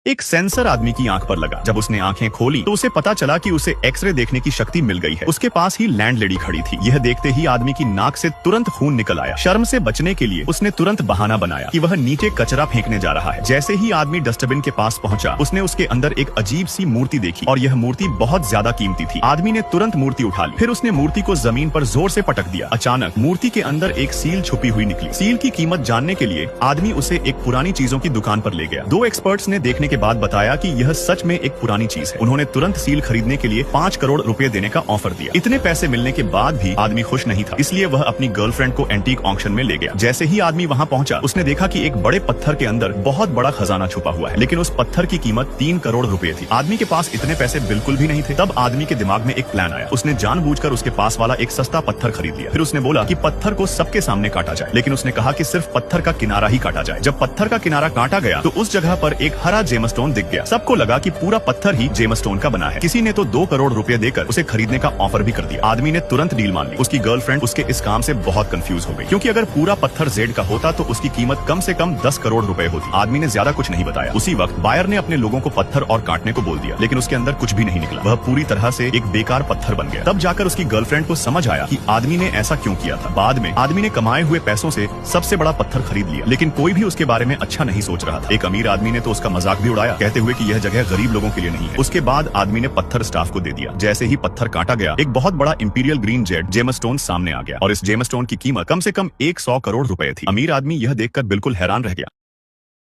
एक सेंसर आदमी की आंख पर लगा। जब उसने आंखें खोली तो उसे पता चला कि उसे एक्सरे देखने की शक्ति मिल गई है। उसके पास ही लैंडलेडी खड़ी थी। यह देखते ही आदमी की नाक से तुरंत खून निकल आया। शर्म से बचने के लिए उसने तुरंत बहाना बनाया कि वह नीचे कचरा फेंकने जा रहा है। जैसे ही आदमी डस्टबिन के पास पहुंचा, उसने उसके अंदर एक अजीब सी मूर्ति देखी और यह मूर्ति बहुत ज्यादा कीमती थी। आदमी ने तुरंत मूर्ति उठा ली। फिर उसने मूर्ति को जमीन पर जोर से पटक दिया। अचानक मूर्ति के अंदर एक सील छुपी हुई निकली। सील की कीमत जानने के लिए आदमी उसे एक पुरानी चीजों की दुकान पर ले गया। दो एक्सपर्ट्स ने देखने के बाद बताया कि यह सच में एक पुरानी चीज है। उन्होंने तुरंत सील खरीदने के लिए 5 करोड़ रुपए देने का ऑफर दिया। इतने पैसे मिलने के बाद भी आदमी खुश नहीं था, इसलिए वह अपनी गर्लफ्रेंड को एंटीक ऑक्शन में ले गया। जैसे ही आदमी वहां पहुंचा, उसने देखा कि एक बड़े पत्थर के अंदर बहुत बड़ा खजाना छुपा हुआ है, लेकिन उस पत्थर की कीमत 3 करोड़ रुपए थी। आदमी के पास इतने पैसे बिल्कुल भी नहीं थे। तब आदमी के दिमाग में एक प्लान आया। उसने जानबूझकर उसके पास वाला एक सस्ता पत्थर खरीद लिया। फिर उसने बोला कि पत्थर को सबके सामने काटा जाए, लेकिन उसने कहा कि सिर्फ पत्थर का किनारा ही काटा जाए। जब पत्थर का किनारा काटा गया तो उस जगह पर एक हरा जेमस्टोन दिख गया। सबको लगा कि पूरा पत्थर ही जेमस्टोन का बना है। किसी ने तो 2 करोड़ रुपए देकर उसे खरीदने का ऑफर भी कर दिया। आदमी ने तुरंत डील मान ली। उसकी गर्लफ्रेंड उसके इस काम से बहुत कंफ्यूज हो गई, क्योंकि अगर पूरा पत्थर जेड का होता तो उसकी कीमत कम से कम 10 करोड़ रुपए होती। आदमी ने ज्यादा कुछ नहीं बताया। उसी वक्त बायर ने अपने लोगों को पत्थर और काटने को बोल दिया, लेकिन उसके अंदर कुछ भी नहीं निकला। वह पूरी तरह से एक बेकार पत्थर बन गया। तब जाकर उसकी गर्लफ्रेंड को समझ आया कि आदमी ने ऐसा क्यों किया था। बाद में आदमी ने कमाए हुए पैसों से सबसे बड़ा पत्थर खरीद लिया, लेकिन कोई भी उसके बारे में अच्छा नहीं सोच रहा था। एक अमीर आदमी ने तो उसका मजाक भी उड़ाया, कहते हुए कि यह जगह गरीब लोगों के लिए नहीं है। उसके बाद आदमी ने पत्थर स्टाफ को दे दिया। जैसे ही पत्थर काटा गया, एक बहुत बड़ा इंपीरियल ग्रीन जेड जेमस्टोन सामने आ गया और इस जेमस्टोन की कीमत कम से कम 100 करोड़ रुपए थी। अमीर आदमी यह देखकर बिल्कुल हैरान रह गया।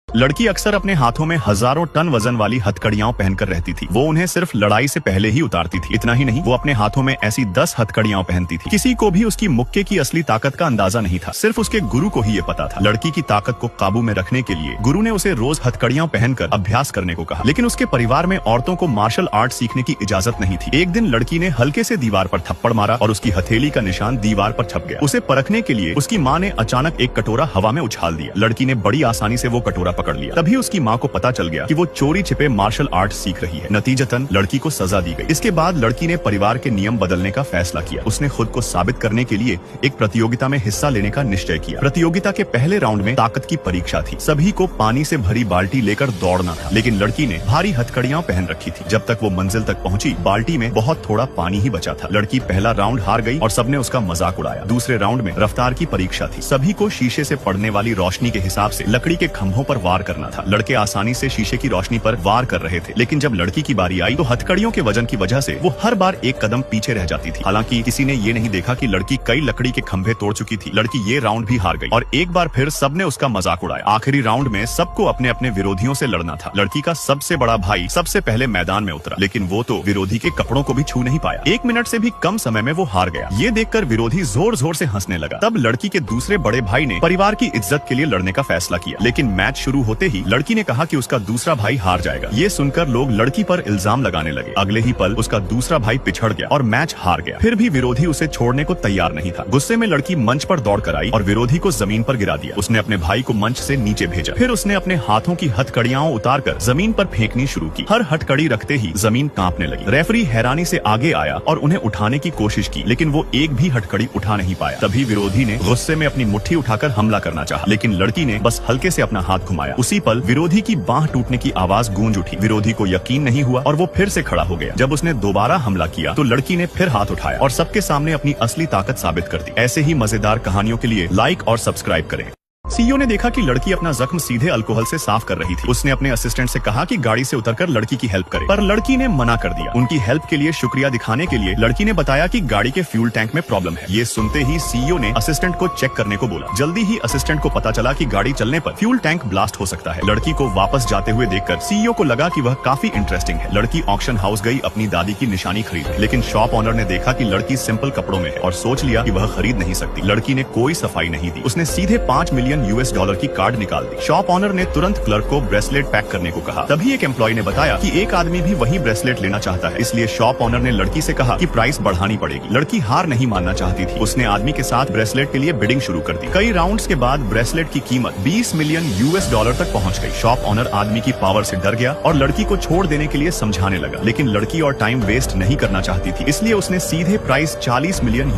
लड़की अक्सर अपने हाथों में हजारों टन वजन वाली हथकड़ियां पहनकर रहती थी। वो उन्हें सिर्फ लड़ाई से पहले ही उतारती थी। इतना ही नहीं, वो अपने हाथों में ऐसी 10 हथकड़ियां पहनती थी। किसी को भी उसकी मुक्के की असली ताकत का अंदाजा नहीं था, सिर्फ उसके गुरु को ही ये पता था। लड़की की ताकत को काबू में रखने के लिए गुरु ने उसे रोज हथकड़ियां पहनकर अभ्यास करने को कहा, लेकिन उसके परिवार में औरतों को मार्शल आर्ट सीखने की इजाजत नहीं थी। एक दिन लड़की ने हल्के से दीवार पर थप्पड़ मारा और उसकी हथेली का निशान दीवार पर छप गया। उसे परखने के लिए उसकी माँ ने अचानक एक कटोरा हवा में उछाल दिया। लड़की ने बड़ी आसानी से वो कटोरा पकड़ लिया। तभी उसकी माँ को पता चल गया कि वो चोरी छिपे मार्शल आर्ट सीख रही है। नतीजतन लड़की को सजा दी गई। इसके बाद लड़की ने परिवार के नियम बदलने का फैसला किया। उसने खुद को साबित करने के लिए एक प्रतियोगिता में हिस्सा लेने का निश्चय किया। प्रतियोगिता के पहले राउंड में ताकत की परीक्षा थी। सभी को पानी से भरी बाल्टी लेकर दौड़ना था, लेकिन लड़की ने भारी हथकड़ियां पहन रखी थी। जब तक वो मंजिल तक पहुंची, बाल्टी में बहुत थोड़ा पानी ही बचा था। लड़की पहला राउंड हार गई और सबने उसका मजाक उड़ाया। दूसरे राउंड में रफ्तार की परीक्षा थी। सभी को शीशे से पड़ने वाली रोशनी के हिसाब से लकड़ी के खंभों पर वार करना था। लड़के आसानी से शीशे की रोशनी पर वार कर रहे थे, लेकिन जब लड़की की बारी आई तो हथकड़ियों के वजन की वजह से वो हर बार एक कदम पीछे रह जाती थी। हालांकि किसी ने ये नहीं देखा कि लड़की कई लकड़ी के खंभे तोड़ चुकी थी। लड़की ये राउंड भी हार गई और एक बार फिर सबने उसका मजाक उड़ाया। आखिरी राउंड में सबको अपने अपने विरोधियों से लड़ना था। लड़की का सबसे बड़ा भाई सबसे पहले मैदान में उतरा, लेकिन वो तो विरोधी के कपड़ों को भी छू नहीं पाया। 1 मिनट से भी कम समय में वो हार गया। ये देखकर विरोधी जोर जोर से हंसने लगा। तब लड़की के दूसरे बड़े भाई ने परिवार की इज्जत के लिए लड़ने का फैसला किया, लेकिन मैच शुरू होते ही लड़की ने कहा कि उसका दूसरा भाई हार जाएगा। ये सुनकर लोग लड़की पर इल्जाम लगाने लगे। अगले ही पल उसका दूसरा भाई पिछड़ गया और मैच हार गया। फिर भी विरोधी उसे छोड़ने को तैयार नहीं था। गुस्से में लड़की मंच पर दौड़ कर आई और विरोधी को जमीन पर गिरा दिया। उसने अपने भाई को मंच से नीचे भेजा। फिर उसने अपने हाथों की हथकड़ियां उतारकर जमीन पर फेंकनी शुरू की। हर हथकड़ी रखते ही जमीन कांपने लगी। रेफरी हैरानी से आगे आया और उन्हें उठाने की कोशिश की, लेकिन वो एक भी हथकड़ी उठा नहीं पाया। तभी विरोधी ने गुस्से में अपनी मुट्ठी उठाकर हमला करना चाहा, लेकिन लड़की ने बस हल्के से अपना हाथ घुमाया। उसी पल विरोधी की बांह टूटने की आवाज गूंज उठी। विरोधी को यकीन नहीं हुआ और वो फिर से खड़ा हो गया। जब उसने दोबारा हमला किया तो लड़की ने फिर हाथ उठाया और सबके सामने अपनी असली ताकत साबित कर दी। ऐसे ही मजेदार कहानियों के लिए लाइक और सब्सक्राइब करें। सीईओ ने देखा कि लड़की अपना जख्म सीधे अल्कोहल से साफ कर रही थी। उसने अपने असिस्टेंट से कहा कि गाड़ी से उतरकर लड़की की हेल्प करे, पर लड़की ने मना कर दिया। उनकी हेल्प के लिए शुक्रिया दिखाने के लिए लड़की ने बताया कि गाड़ी के फ्यूल टैंक में प्रॉब्लम है। ये सुनते ही सीईओ ने असिस्टेंट को चेक करने को बोला। जल्दी ही असिस्टेंट को पता चला कि गाड़ी चलने पर फ्यूल टैंक ब्लास्ट हो सकता है। लड़की को वापस जाते हुए देखकर सीईओ को लगा कि वह काफी इंटरेस्टिंग है। लड़की ऑक्शन हाउस गई अपनी दादी की निशानी खरीदने, लेकिन शॉप ऑनर ने देखा कि लड़की सिंपल कपड़ों में है और सोच लिया कि वह खरीद नहीं सकती। लड़की ने कोई सफाई नहीं दी। उसने सीधे $5 मिलियन की कार्ड निकाल दी। शॉप ऑनर ने तुरंत क्लर्क को ब्रेसलेट पैक करने को कहा। तभी एक एम्प्लॉय ने बताया कि एक आदमी भी वही ब्रेसलेट लेना चाहता है, इसलिए शॉप ऑनर ने लड़की से कहा कि प्राइस बढ़ानी पड़ेगी। लड़की हार नहीं मानना चाहती थी। उसने आदमी के साथ ब्रेसलेट के लिए बिडिंग शुरू कर दी। कई राउंड्स के बाद ब्रेसलेट की कीमत $20 मिलियन तक पहुंच गई। शॉप ऑनर आदमी की पावर से डर गया और लड़की को छोड़ देने के लिए समझाने लगा, लेकिन लड़की और टाइम वेस्ट नहीं करना चाहती थी, इसलिए उसने सीधे प्राइस $40 मिलियन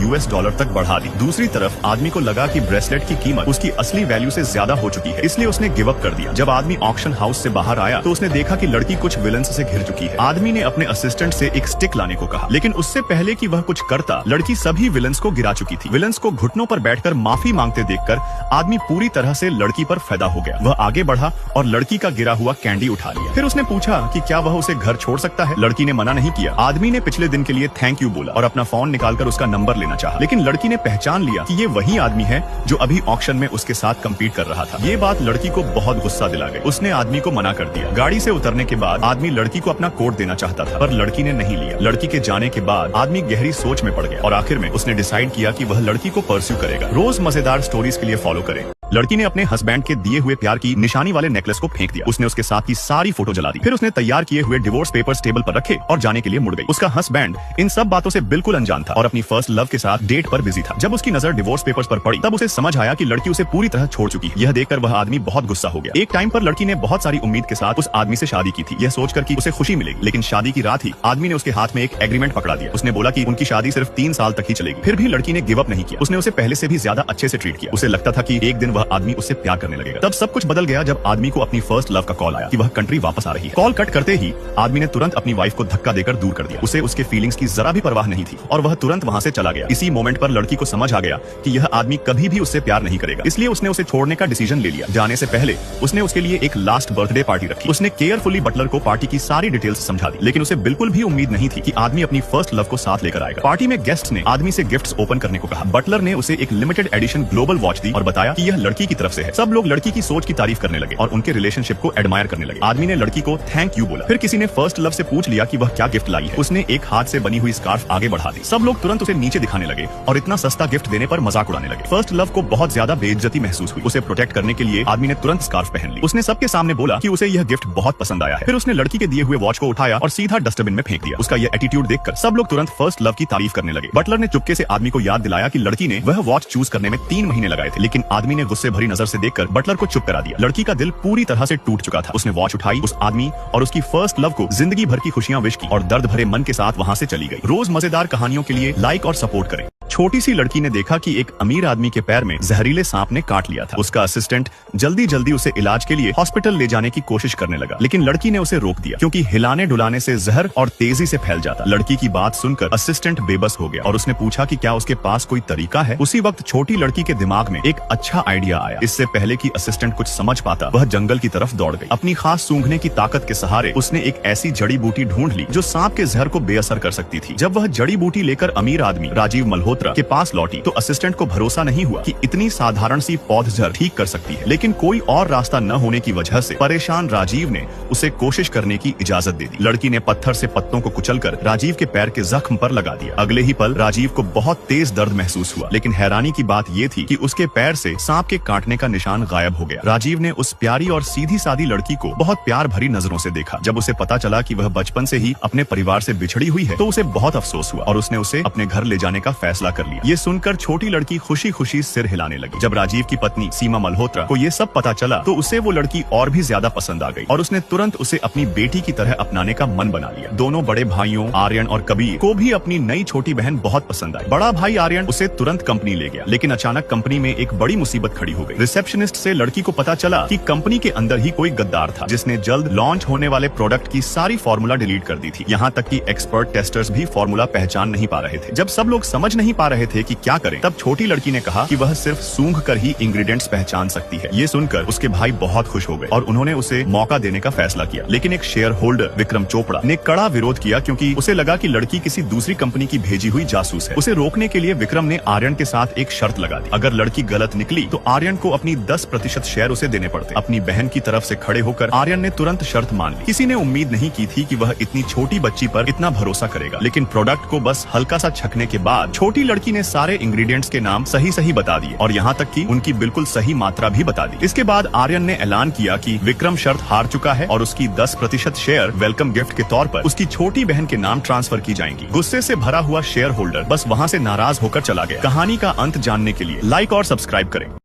तक बढ़ा दी। दूसरी तरफ आदमी को लगा कि ब्रेसलेट की कीमत उसकी असली वैल्यू से ज्यादा हो चुकी है, इसलिए उसने गिव अप कर दिया। जब आदमी ऑक्शन हाउस से बाहर आया तो उसने देखा कि लड़की कुछ विलन्स से घिर चुकी है। आदमी ने अपने असिस्टेंट से एक स्टिक लाने को कहा, लेकिन उससे पहले कि वह कुछ करता, लड़की सभी विलन्स को गिरा चुकी थी। विलन्स को घुटनों पर बैठकर माफी मांगते देखकर आदमी पूरी तरह से लड़की पर फिदा हो गया। वह आगे बढ़ा और लड़की का गिरा हुआ कैंडी उठा लिया। फिर उसने पूछा कि क्या वह उसे घर छोड़ सकता है। लड़की ने मना नहीं किया। आदमी ने पिछले दिन के लिए थैंक यू बोला और अपना फोन निकालकर उसका नंबर लेना चाहा, लेकिन लड़की ने पहचान लिया कि ये वही आदमी है जो अभी ऑक्शन में उसके साथ कम्पीट कर रहा था। ये बात लड़की को बहुत गुस्सा दिला गई। उसने आदमी को मना कर दिया। गाड़ी से उतरने के बाद आदमी लड़की को अपना कोट देना चाहता था, पर लड़की ने नहीं लिया। लड़की के जाने के बाद आदमी गहरी सोच में पड़ गया और आखिर में उसने डिसाइड किया कि वह लड़की को परस्यू करेगा। रोज मजेदार स्टोरीज के लिए फॉलो करें। लड़की ने अपने हस्बैंड के दिए हुए प्यार की निशानी वाले नेकलेस को फेंक दिया। उसने उसके साथ की सारी फोटो जला दी। फिर उसने तैयार किए हुए डिवोर्स पेपर्स टेबल पर रखे और जाने के लिए मुड़ गई। उसका हस्बैंड इन सब बातों से बिल्कुल अनजान था और अपनी फर्स्ट लव के साथ डेट पर बिजी था। जब उसकी नजर डिवोर्स पेपर्स पर पड़ी तब उसे समझ आया कि लड़की उसे पूरी तरह छोड़ चुकी है। यह देखकर वह आदमी बहुत गुस्सा हो गया। एक टाइम पर लड़की ने बहुत सारी उम्मीद के साथ उस आदमी से शादी की थी, यह सोचकर कि उसे खुशी मिलेगी, लेकिन शादी की रात ही आदमी ने उसके हाथ में एक एग्रीमेंट पकड़ा दिया। उसने बोला कि उनकी शादी सिर्फ 3 साल तक ही चलेगी। फिर भी लड़की ने गिव अप नहीं किया। उसने उसे पहले से भी ज्यादा अच्छे से ट्रीट किया। उसे लगता था कि एक दिन वह आदमी उससे प्यार करने लगेगा। तब सब कुछ बदल गया जब आदमी को अपनी फर्स्ट लव का कॉल आया कि वह कंट्री वापस आ रही है। कॉल कट करते ही आदमी ने तुरंत अपनी वाइफ को धक्का देकर दूर कर दिया। उसे उसके फीलिंग्स की जरा भी परवाह नहीं थी और वह तुरंत वहां से चला गया। इसी मोमेंट पर लड़की को समझ आ गया कि यह आदमी कभी भी उससे प्यार नहीं करेगा, इसलिए उसने उसे छोड़ने का डिसीजन ले लिया। जाने से पहले उसने उसके लिए एक लास्ट बर्थडे पार्टी रखी। उसने केयरफुली बटलर को पार्टी की सारी डिटेल्स समझा दी, लेकिन उसे बिल्कुल भी उम्मीद नहीं थी कि आदमी अपनी फर्स्ट लव को साथ लेकर आएगा। पार्टी में गेस्ट ने आदमी से गिफ्ट्स ओपन करने को कहा। बटलर ने उसे एक limited edition global watch the और बताया कि यह लड़की की तरफ से है। सब लोग लड़की की सोच की तारीफ करने लगे और उनके रिलेशनशिप को एडमायर करने लगे। आदमी ने लड़की को थैंक यू बोला। फिर किसी ने फर्स्ट लव से पूछ लिया कि वह क्या गिफ्ट लाई है। उसने एक हाथ से बनी हुई स्कार्फ आगे बढ़ा दी। सब लोग तुरंत उसे नीचे दिखाने लगे और इतना सस्ता गिफ्ट देने पर मजाक उड़ाने लगे। फर्स्ट लव को बहुत ज्यादा बेइज्जती महसूस हुई। उसे प्रोटेक्ट करने के लिए आदमी ने तुरंत स्कार्फ पहन ली। उसने सबके सामने बोला कि उसे यह गिफ्ट बहुत पसंद आया है। फिर उसने लड़की के दिए हुए वॉच को उठाया और सीधा डस्टबिन में फेंक दिया। उसका यह एटीट्यूड देखकर सब लोग तुरंत फर्स्ट लव की तारीफ करने लगे। बटलर ने चुपके से आदमी को याद दिलाया कि लड़की ने वह वॉच चूज करने में 3 महीने लगाए थे, लेकिन आदमी ने गुस्से भरी नजर से देखकर बटलर को चुप करा दिया। लड़की का दिल पूरी तरह से टूट चुका था। उसने वॉच उठाई, उस आदमी और उसकी फर्स्ट लव को जिंदगी भर की खुशियां विश की और दर्द भरे मन के साथ वहां से चली गई। रोज मजेदार कहानियों के लिए लाइक और सपोर्ट करें। छोटी सी लड़की ने देखा कि एक अमीर आदमी के पैर में जहरीले सांप ने काट लिया था। उसका असिस्टेंट जल्दी जल्दी उसे इलाज के लिए हॉस्पिटल ले जाने की कोशिश करने लगा, लेकिन लड़की ने उसे रोक दिया क्योंकि हिलाने डुलाने से जहर और तेजी से फैल जाता। लड़की की बात सुनकर असिस्टेंट बेबस हो गया और उसने पूछा कि क्या उसके पास कोई तरीका है। उसी वक्त छोटी लड़की के दिमाग में एक अच्छा आइडिया आया। इससे पहले कि असिस्टेंट कुछ समझ पाता, वह जंगल की तरफ दौड़ गई। अपनी खास सूंघने की ताकत के सहारे उसने एक ऐसी जड़ी बूटी ढूंढ ली जो सांप के जहर को बेअसर कर सकती थी। जब वह जड़ी बूटी लेकर अमीर आदमी राजीव मल्होत्रा के पास लौटी तो असिस्टेंट को भरोसा नहीं हुआ कि इतनी साधारण सी पौध जहर ठीक कर सकती है, लेकिन कोई और रास्ता न होने की वजह से परेशान राजीव ने उसे कोशिश करने की इजाजत दे दी। लड़की ने पत्थर से पत्तों को कुचलकर राजीव के पैर के जख्म पर लगा दिया। अगले ही पल राजीव को बहुत तेज दर्द महसूस हुआ, लेकिन हैरानी की बात यह थी कि उसके पैर से सांप के काटने का निशान गायब हो गया। राजीव ने उस प्यारी और सीधी सादी लड़की को बहुत प्यार भरी नजरों से देखा। जब उसे पता चला कि वह बचपन से ही अपने परिवार से बिछड़ी हुई है तो उसे बहुत अफसोस हुआ और उसने उसे अपने घर ले जाने का फैसला कर लिया। ये सुनकर छोटी लड़की खुशी खुशी सिर हिलाने लगी। जब राजीव की पत्नी सीमा मल्होत्रा को ये सब पता चला तो उसे वो लड़की और भी ज्यादा पसंद आ गई और उसने तुरंत उसे अपनी बेटी की तरह अपनाने का मन बना लिया। दोनों बड़े भाइयों आर्यन और कबीर को भी अपनी नई छोटी बहन बहुत पसंद आई। बड़ा भाई आर्यन उसे तुरंत कंपनी ले गया, लेकिन अचानक कंपनी में एक बड़ी मुसीबत खड़ी हो गई। रिसेप्शनिस्ट से लड़की को पता चला कि कंपनी के अंदर ही कोई गद्दार था जिसने जल्द लॉन्च होने वाले प्रोडक्ट की सारी फॉर्मूला डिलीट कर दी थी। यहाँ तक कि एक्सपर्ट टेस्टर्स भी फॉर्मूला पहचान नहीं पा रहे थे। जब सब लोग समझ नहीं पा रहे थे कि क्या करें, तब छोटी लड़की ने कहा कि वह सिर्फ सूंघ कर ही इंग्रेडिएंट्स पहचान सकती है। ये सुनकर उसके भाई बहुत खुश हो गए और उन्होंने उसे मौका देने का फैसला किया, लेकिन एक शेयर होल्डर विक्रम चोपड़ा ने कड़ा विरोध किया क्योंकि उसे लगा कि लड़की किसी दूसरी कंपनी की भेजी हुई जासूस है। उसे रोकने के लिए विक्रम ने आर्यन के साथ एक शर्त लगा दी। अगर लड़की गलत निकली तो आर्यन को अपनी 10% शेयर उसे देने पड़ते। अपनी बहन की तरफ से खड़े होकर आर्यन ने तुरंत शर्त मान ली। किसी ने उम्मीद नहीं की थी कि वह इतनी छोटी बच्ची पर इतना भरोसा करेगा, लेकिन प्रोडक्ट को बस हल्का सा छकने के बाद छोटी लड़की ने सारे इंग्रेडिएंट्स के नाम सही सही बता दिए और यहाँ तक कि उनकी बिल्कुल सही मात्रा भी बता दी। इसके बाद आर्यन ने ऐलान किया कि विक्रम शर्त हार चुका है और उसकी 10% शेयर वेलकम गिफ्ट के तौर पर उसकी छोटी बहन के नाम ट्रांसफर की जाएंगी। गुस्से से भरा हुआ शेयर होल्डर बस वहाँ से नाराज होकर चला गया। कहानी का अंत जानने के लिए लाइक और सब्सक्राइब करें।